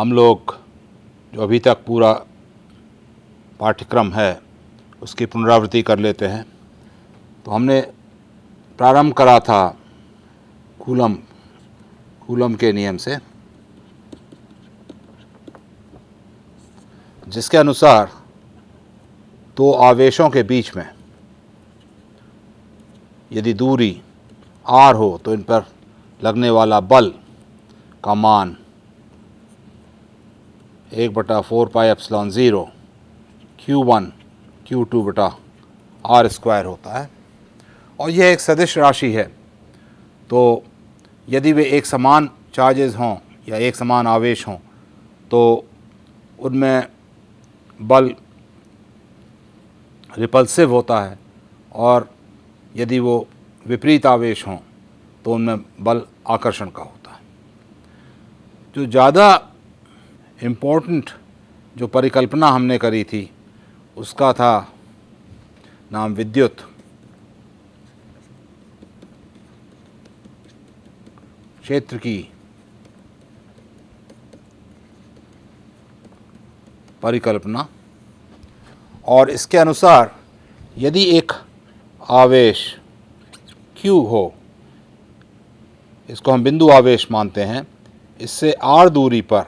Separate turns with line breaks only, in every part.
हम लोग जो अभी तक पूरा पाठ्यक्रम है उसकी पुनरावृत्ति कर लेते हैं। तो हमने प्रारंभ करा था कूलम के नियम से, जिसके अनुसार दो आवेशों के बीच में यदि दूरी r हो तो इन पर लगने वाला बल का मान 1/4πε0 Q1 Q2/r² होता है। और यह एक सदिश राशि है। तो यदि वे एक समान चार्जेस हों या एक समान आवेश हों तो उनमें बल रिपल्सिव होता है, और यदि वो विपरीत आवेश हों तो उनमें बल आकर्षण का होता है। जो ज़्यादा इम्पोर्टेंट जो परिकल्पना हमने करी थी उसका था नाम विद्युत क्षेत्र की परिकल्पना। और इसके अनुसार यदि एक आवेश Q हो, इसको हम बिंदु आवेश मानते हैं, इससे r दूरी पर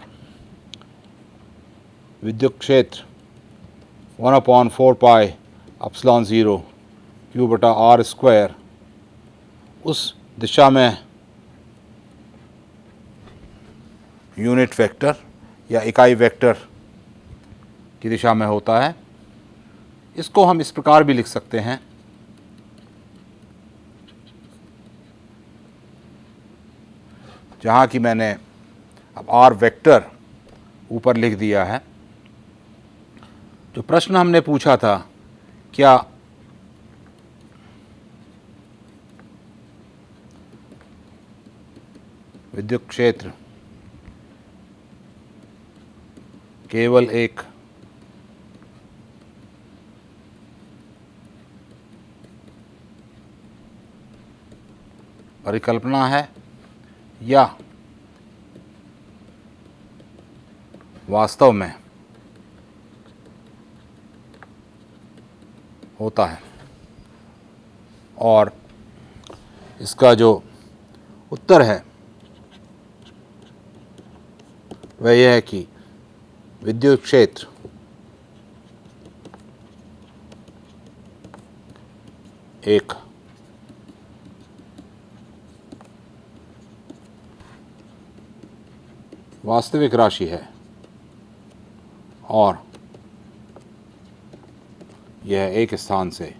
विद्युत क्षेत्र 1/4πε0 Q/r² उस दिशा में यूनिट वेक्टर या इकाई वेक्टर की दिशा में होता है। इसको हम इस प्रकार भी लिख सकते हैं, जहाँ कि मैंने अब r वेक्टर ऊपर लिख दिया है। जो प्रश्न हमने पूछा था, क्या विद्युत क्षेत्र केवल एक परिकल्पना है या वास्तव में होता है? और इसका जो उत्तर है वह यह है कि विद्युत क्षेत्र एक वास्तविक राशि है और यह एक स्थान से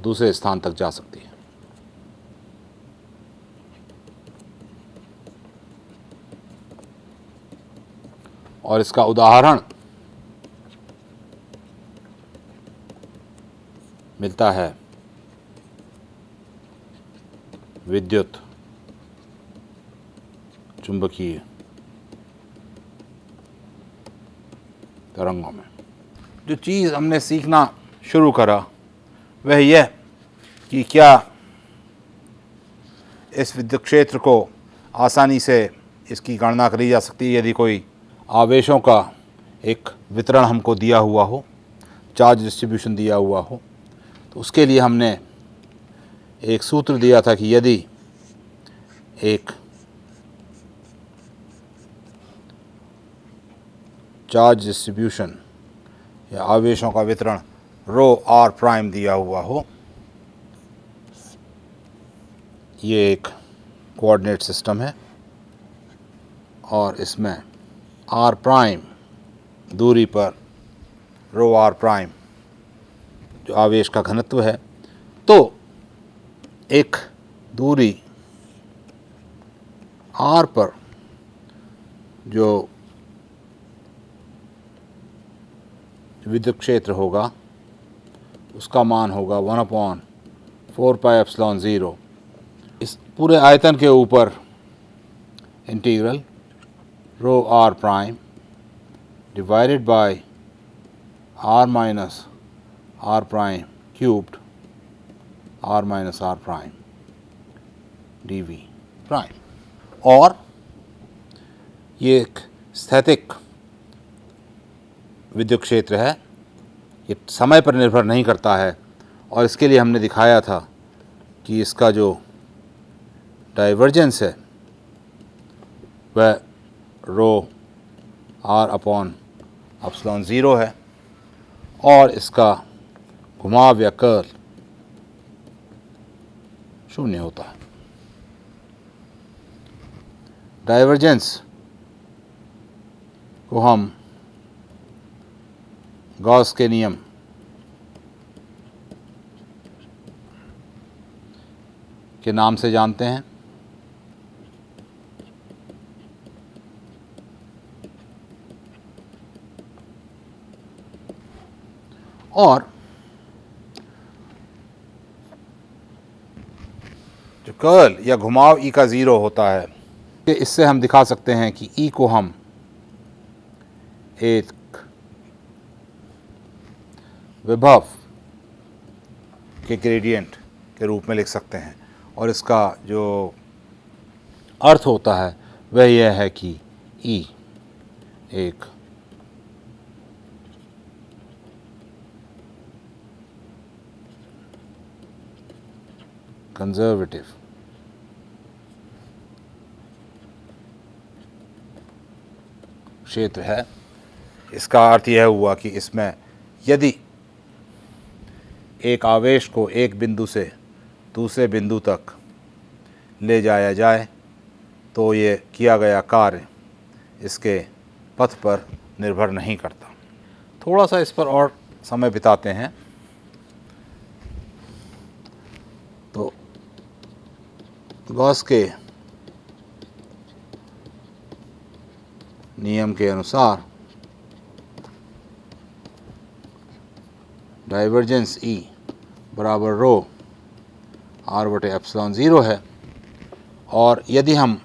दूसरे स्थान तक जा सकती है। और इसका उदाहरण मिलता है विद्युत चुंबकीय तरंगों में। जो चीज़ हमने सीखना शुरू करा वह यह कि क्या इस विद्युत क्षेत्र को आसानी से इसकी गणना करी जा सकती है यदि कोई आवेशों का एक वितरण हमको दिया हुआ हो, चार्ज डिस्ट्रीब्यूशन दिया हुआ हो। तो उसके लिए हमने एक सूत्र दिया था कि यदि एक चार्ज डिस्ट्रीब्यूशन या आवेशों का वितरण ρr' दिया हुआ हो, ये एक कोऑर्डिनेट सिस्टम है और इसमें r' दूरी पर ρr' जो आवेश का घनत्व है, तो एक दूरी r पर जो विद्युत क्षेत्र होगा उसका मान होगा 1/4πε0 इस पूरे आयतन के ऊपर integral ρr' divided by r - r' cubed r minus r prime d v prime. और ये एक स्थैतिक विद्युत क्षेत्र है, ये समय पर निर्भर नहीं करता है। और इसके लिए हमने दिखाया था कि इसका जो डाइवर्जेंस है वह रो आर अपॉन एप्सिलॉन ज़ीरो है और इसका घुमाव या कर्ल शून्य होता है। डाइवर्जेंस को हम गॉस के नियम के नाम से जानते हैं। और जो कर्ल या घुमाव ई का ज़ीरो होता है, कि इससे हम दिखा सकते हैं कि ई को हम एक विभव के ग्रेडियंट के रूप में लिख सकते हैं। और इसका जो अर्थ होता है वह यह है कि ई एक कंजर्वेटिव क्षेत्र है। इसका अर्थ यह हुआ कि इसमें यदि एक आवेश को एक बिंदु से दूसरे बिंदु तक ले जाया जाए तो ये किया गया कार्य इसके पथ पर निर्भर नहीं करता। थोड़ा सा इस पर और समय बिताते हैं तो गॉस के नियम के अनुसार डाइवर्जेंस ई बराबर रो आर बटे एप्सिलॉन ज़ीरो है। और यदि हम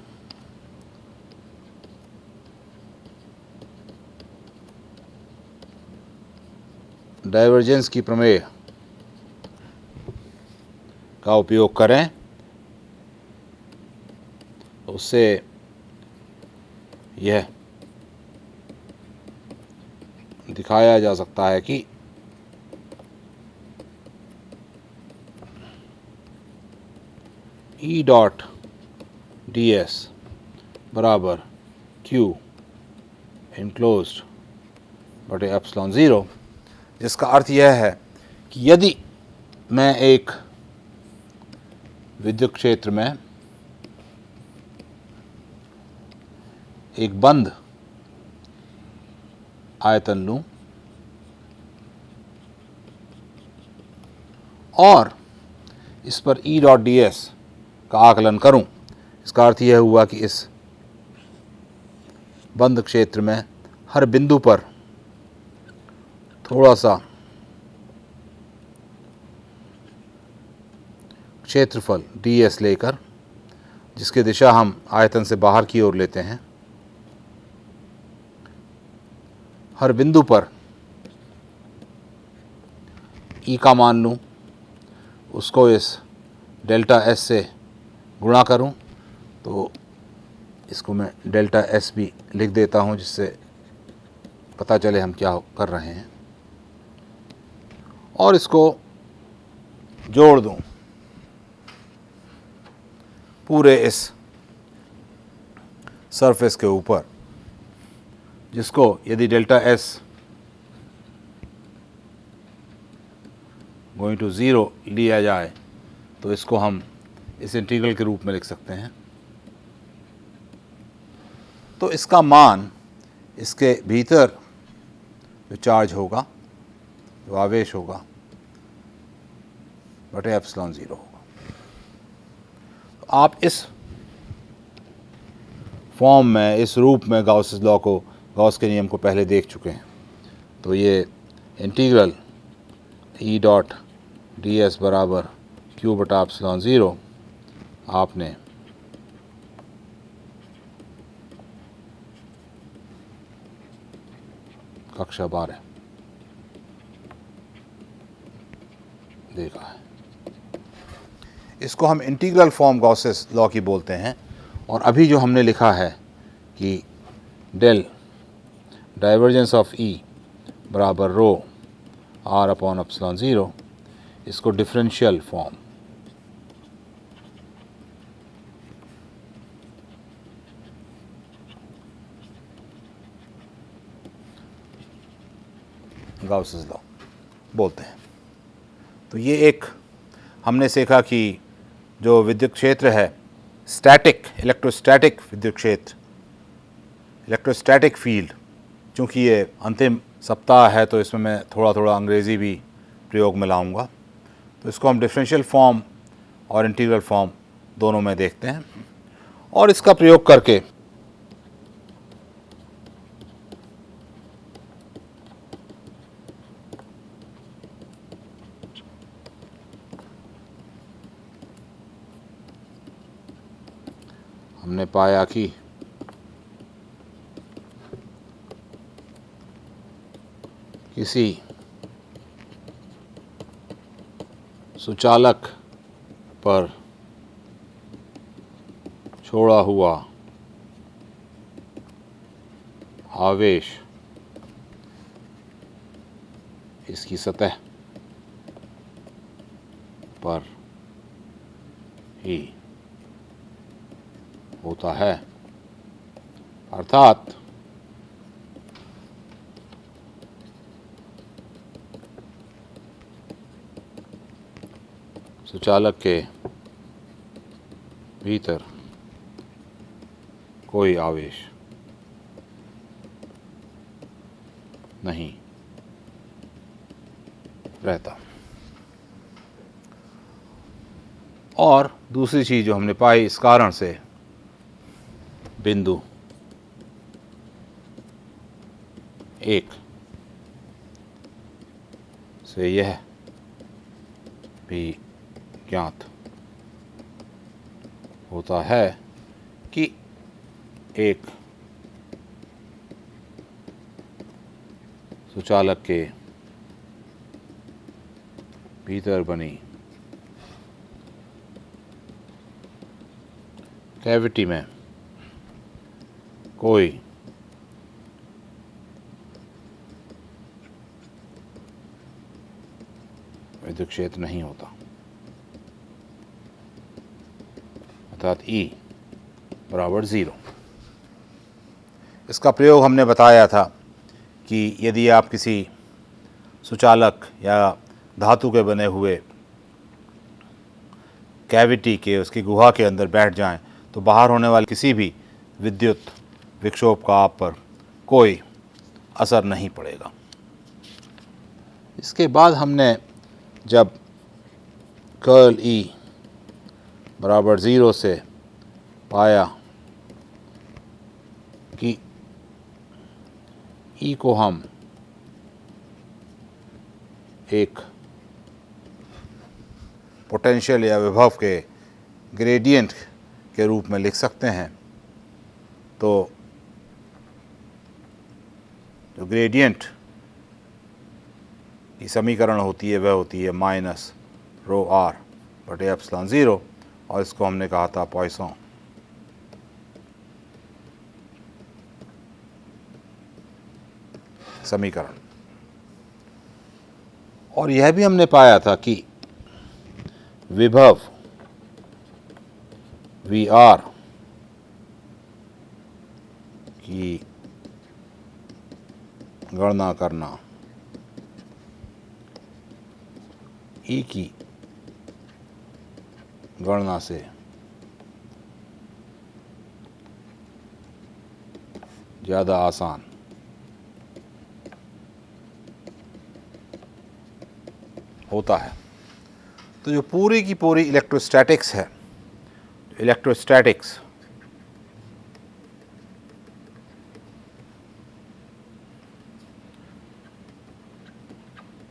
डाइवर्जेंस की प्रमेय का उपयोग करें तो उससे यह दिखाया जा सकता है कि ई डॉट डी एस बराबर क्यू इनक्लोज्ड बटे एप्सिलॉन ज़ीरो, जिसका अर्थ यह है कि यदि मैं एक विद्युत क्षेत्र में एक बंद आयतन लूं और इस पर ई डॉट डी एस का आकलन करूं, इसका अर्थ यह हुआ कि इस बंद क्षेत्र में हर बिंदु पर थोड़ा सा क्षेत्रफल डी एस लेकर, जिसकी दिशा हम आयतन से बाहर की ओर लेते हैं, हर बिंदु पर ई का मान लूँ, उसको इस डेल्टा एस से गुणा करूं तो इसको मैं डेल्टा एस भी लिख देता हूं जिससे पता चले हम क्या कर रहे हैं। और इसको जोड़ दूं पूरे इस सरफेस के ऊपर, जिसको यदि delta s going to zero लिया जाए तो इसको हम इस इंटीग्रल के रूप में लिख सकते हैं। तो इसका मान इसके भीतर जो चार्ज होगा, जो आवेश होगा, बटे एप्सिलॉन ज़ीरो होगा। तो आप इस फॉर्म में, इस रूप में गॉस लॉ को, गॉस के नियम को पहले देख चुके हैं। तो ये integral E dot D S बराबर क्यू बटा एप्सिलॉन ज़ीरो आपने कक्षा 12 देखा है। इसको हम इंटीग्रल फॉर्म गॉसेस लॉ की बोलते हैं। और अभी जो हमने लिखा है कि डेल डाइवर्जेंस ऑफ ई बराबर रो आर अपॉन एप्सिलॉन ज़ीरो, इसको डिफरेंशियल फॉर्म गाउसेस लॉ बोलते हैं। तो ये एक हमने सीखा कि जो विद्युत क्षेत्र है, स्टैटिक इलेक्ट्रोस्टैटिक विद्युत क्षेत्र, इलेक्ट्रोस्टैटिक फील्ड, चूँकि ये अंतिम सप्ताह है तो इसमें मैं थोड़ा थोड़ा अंग्रेज़ी भी प्रयोग में लाऊंगा, तो इसको हम डिफरेंशियल फॉर्म और इंटीग्रल फॉर्म दोनों में देखते हैं और इसका प्रयोग करके हमने पाया कि किसी सुचालक पर छोड़ा हुआ आवेश इसकी सतह पर ही होता है, अर्थात सुचालक के भीतर कोई आवेश नहीं रहता। और दूसरी चीज़ जो हमने पाई इस कारण से बिंदु एक से यह भी ज्ञात होता है कि एक सुचालक के भीतर बनी कैविटी में कोई विद्युत क्षेत्र नहीं होता, अर्थात E बराबर ज़ीरो। इसका प्रयोग हमने बताया था कि यदि आप किसी सुचालक या धातु के बने हुए कैविटी के, उसकी गुहा के अंदर बैठ जाएं तो बाहर होने वाले किसी भी विद्युत विक्षोभ का आप पर कोई असर नहीं पड़ेगा। इसके बाद हमने जब कर्ल E बराबर ज़ीरो से पाया कि E को हम एक पोटेंशियल या विभव के ग्रेडियंट के रूप में लिख सकते हैं, तो जो ग्रेडियंट की समीकरण होती है वह होती है माइनस रो आर बटे एप्सिलॉन ज़ीरो, और इसको हमने कहा था पॉइसन समीकरण। और यह भी हमने पाया था कि विभव वी आर की गणना करना E की गणना से ज़्यादा आसान होता है। तो जो पूरी की पूरी इलेक्ट्रोस्टैटिक्स है, इलेक्ट्रोस्टैटिक्स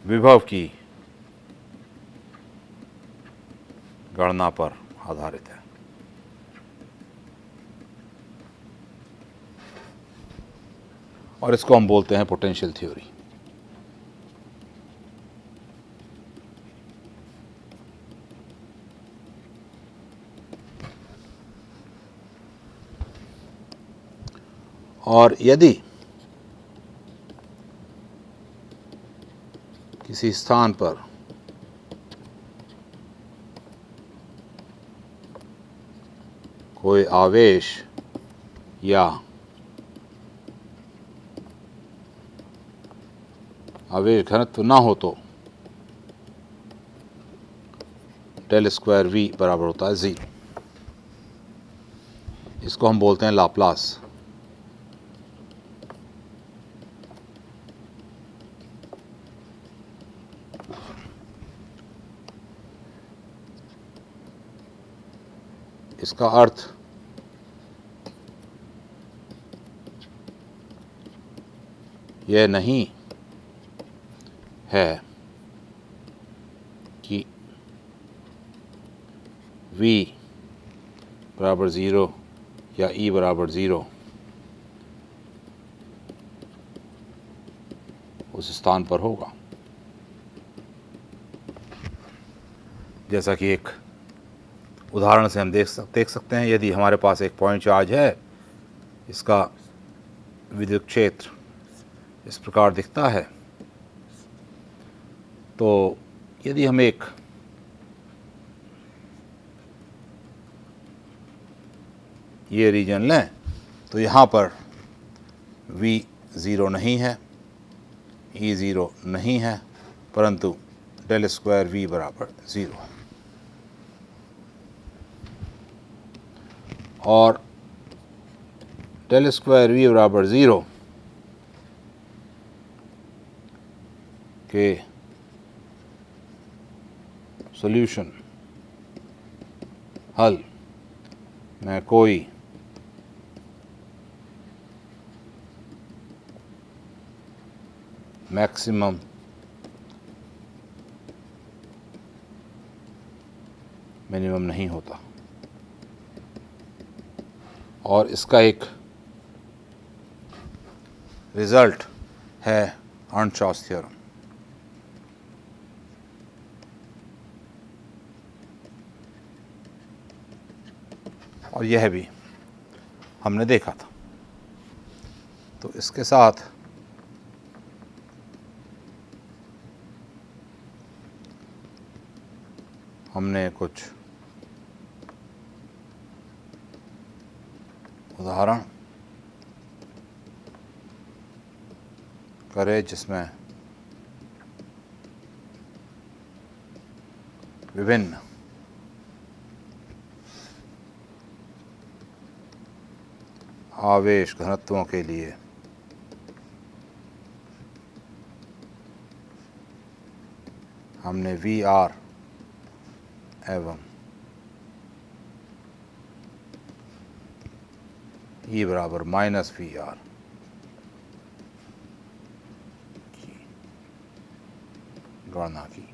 विभव की गणना पर आधारित है। और इसको हम बोलते हैं पोटेंशियल थ्योरी। और यदि किसी स्थान पर कोई आवेश या आवेश घनत्व ना हो तो डेल स्क्वायर वी बराबर होता है 0। इसको हम बोलते हैं लाप्लास। इसका अर्थ यह नहीं है कि v बराबर 0 या E बराबर 0 उस स्थान पर होगा। जैसा कि एक उदाहरण से हम देख सकते हैं, यदि हमारे पास एक पॉइंट चार्ज है, इसका विद्युत क्षेत्र इस प्रकार दिखता है, तो यदि हम एक ये रीजन लें तो यहाँ पर v 0 नहीं है, E 0 नहीं है, परंतु डेल स्क्वायर v बराबर 0 है। और डेल स्क्वायर v बराबर 0 के सॉल्यूशन हल में कोई मैक्सिमम मिनिमम नहीं होता। और इसका एक रिजल्ट है अर्नशाउस थ्योरम। और यह भी हमने देखा था। तो इसके साथ हमने कुछ उदाहरण करे जिसमें विभिन्न आवेश घनत्वों के लिए हमने VR एवं E बराबर माइनस VR की गणना की।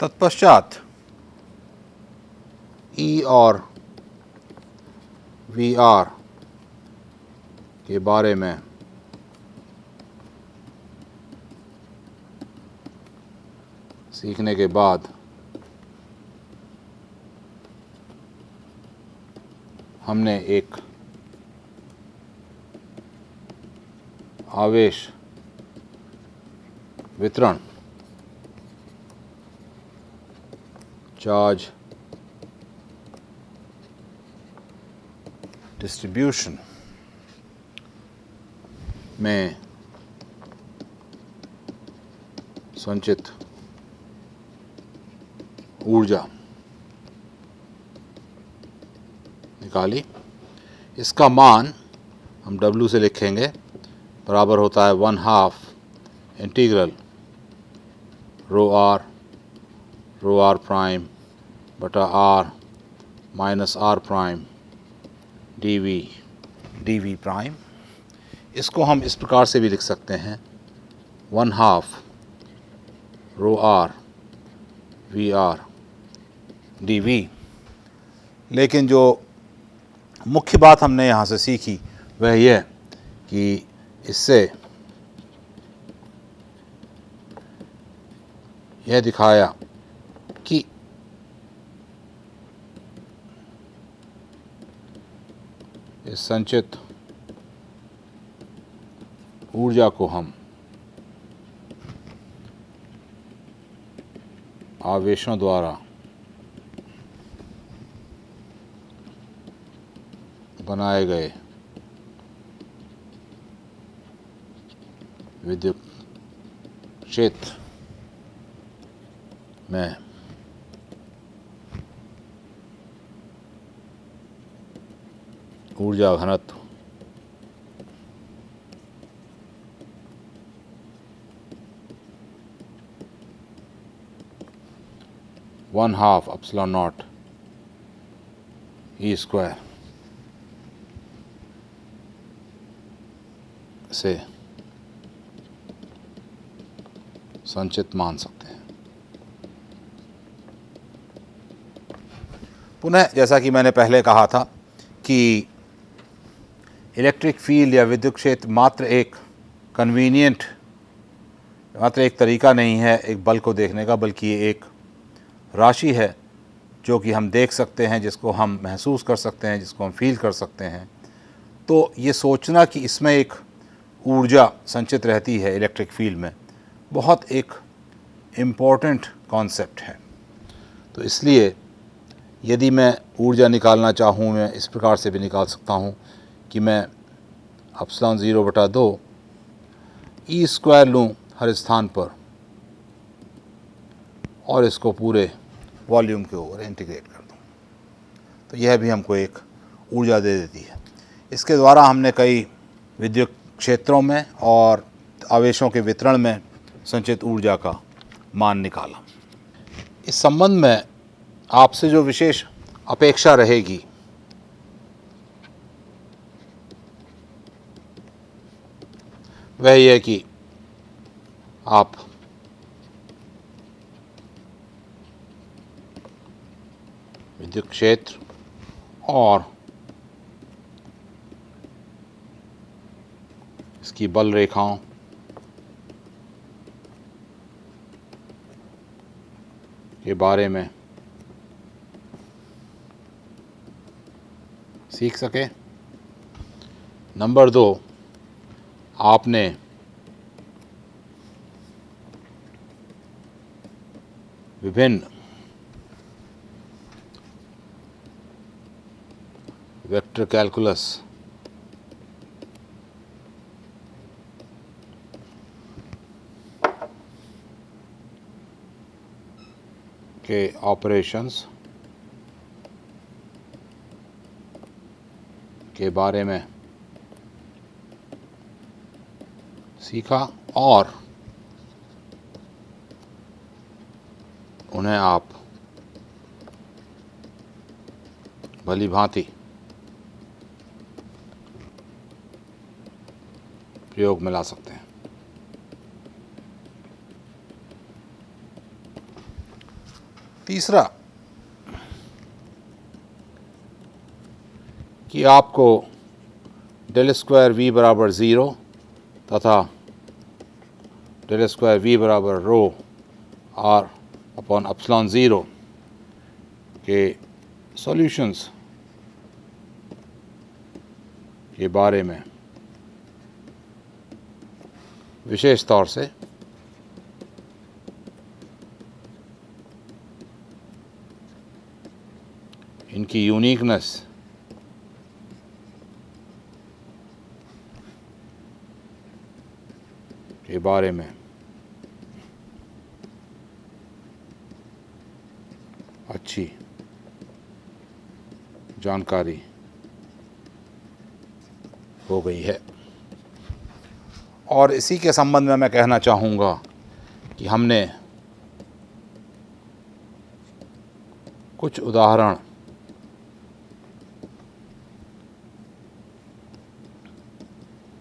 तत्पश्चात E और VR के बारे में सीखने के बाद हमने एक आवेश वितरण चार्ज डिस्ट्रीब्यूशन में संचित ऊर्जा निकाली। इसका मान हम W से लिखेंगे, बराबर होता है 1/2 इंटीग्रल रो r प्राइम बटा r minus r prime dv prime. इसको हम इस प्रकार से भी लिख सकते हैं 1/2 रो r vr dv। लेकिन जो मुख्य बात हमने यहाँ से सीखी वह यह कि इससे यह दिखाया कि इस संचित ऊर्जा को हम आवेशों द्वारा बनाए गए विद्युत क्षेत्र में ऊर्जा घनत्व one half epsilon not E square से संचित मान सकते हैं। पुनः जैसा कि मैंने पहले कहा था कि इलेक्ट्रिक फील्ड या विद्युत क्षेत्र मात्र एक कन्वीनियंट, मात्र एक तरीका नहीं है एक बल को देखने का, बल्कि ये एक राशि है जो कि हम देख सकते हैं, जिसको हम महसूस कर सकते हैं, जिसको हम फील कर सकते हैं। तो ये सोचना कि इसमें एक ऊर्जा संचित रहती है इलेक्ट्रिक फील्ड में, बहुत एक इम्पॉर्टेंट कॉन्सेप्ट है। तो इसलिए यदि मैं ऊर्जा निकालना चाहूँ, मैं इस प्रकार से भी निकाल सकता हूँ कि मैं एप्सिलॉन 0/2 ई स्क्वायर लूँ हर स्थान पर और इसको पूरे वॉल्यूम के ऊपर इंटीग्रेट कर दूँ, तो यह भी हमको एक ऊर्जा दे देती है। इसके द्वारा हमने कई विद्युत क्षेत्रों में और आवेशों के वितरण में संचित ऊर्जा का मान निकाला। इस संबंध में आपसे जो विशेष अपेक्षा रहेगी वह यह कि आप विद्युत क्षेत्र और इसकी बल रेखाओं के बारे में सीख सके। नंबर 2, आपने विभिन्न वेक्टर कैलकुलस के ऑपरेशंस के बारे में सीखा और उन्हें आप भली भांति प्रयोग में ला सकते हैं। तीसरा कि आपको डेल स्क्वायर v बराबर 0 तथा डेल स्क्वायर v बराबर रो r अपॉन एप्सिलॉन 0 के सॉल्यूशंस के बारे में विशेष तौर से इनकी यूनिकनेस के बारे में अच्छी जानकारी हो गई है। और इसी के संबंध में मैं कहना चाहूँगा कि हमने कुछ उदाहरण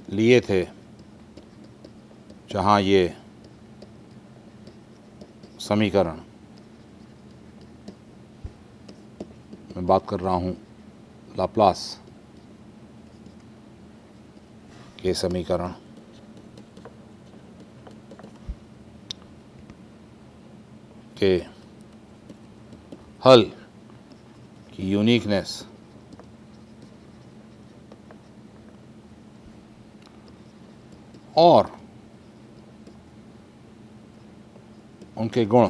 लिए थे जहाँ ये समीकरण, मैं बात कर रहा हूँ लाप्लास के समीकरण के हल की यूनिकनेस और उनके गुण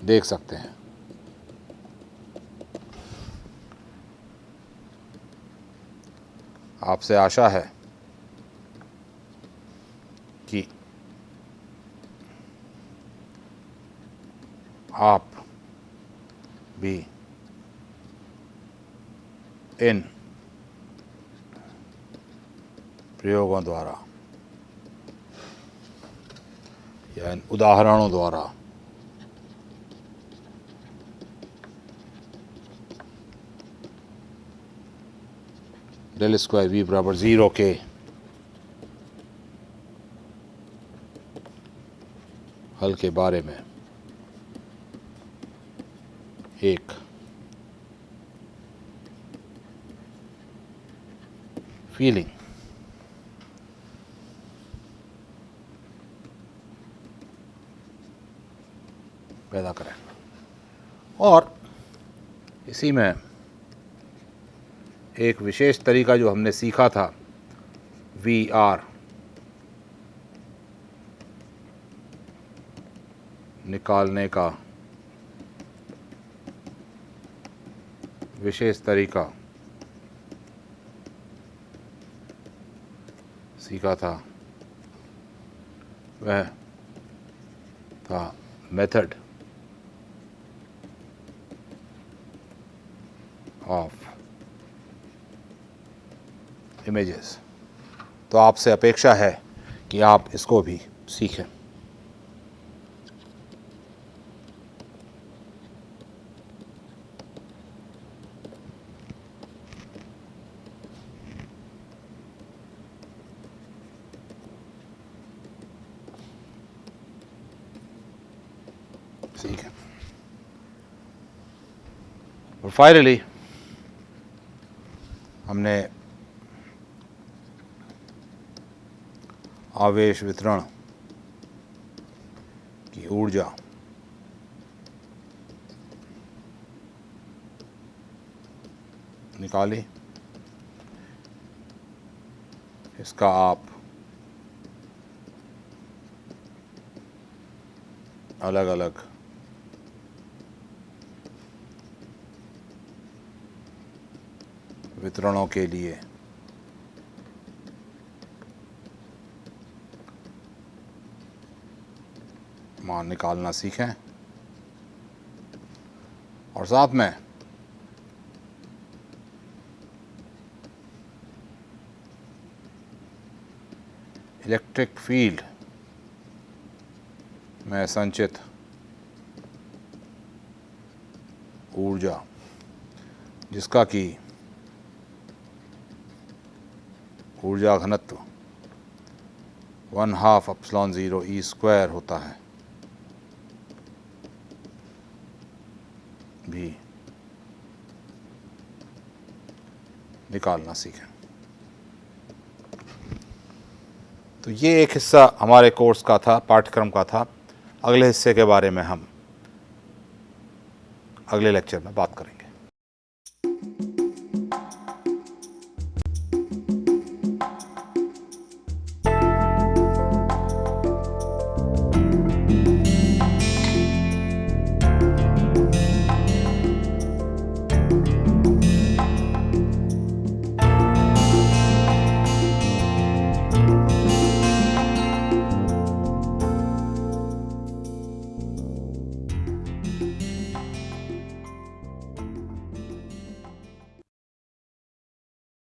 देख सकते हैं। आपसे आशा है कि आप भी इन प्रयोगों द्वारा या इन उदाहरणों द्वारा डेल स्क्वायर v बराबर 0 के हल के बारे में एक फीलिंग पैदा करें। और इसी में एक विशेष तरीका जो हमने सीखा था VR निकालने का विशेष तरीका सीखा था, वह था मेथड ऑफ इमेजेस। तो आपसे अपेक्षा है कि आप इसको भी सीखें। सीखें। और फाइनली हमने आवेश वितरण की ऊर्जा निकाली। इसका आप अलग अलग वितरणों के लिए मान निकालना सीखें और साथ में इलेक्ट्रिक फील्ड में संचित ऊर्जा जिसका कि ऊर्जा घनत्व 1/2 एप्सिलॉन 0 E स्क्वायर होता है भी निकालना सीखें। तो ये एक हिस्सा हमारे कोर्स का था, पाठ्यक्रम का था। अगले हिस्से के बारे में हम अगले लेक्चर में बात करेंगे।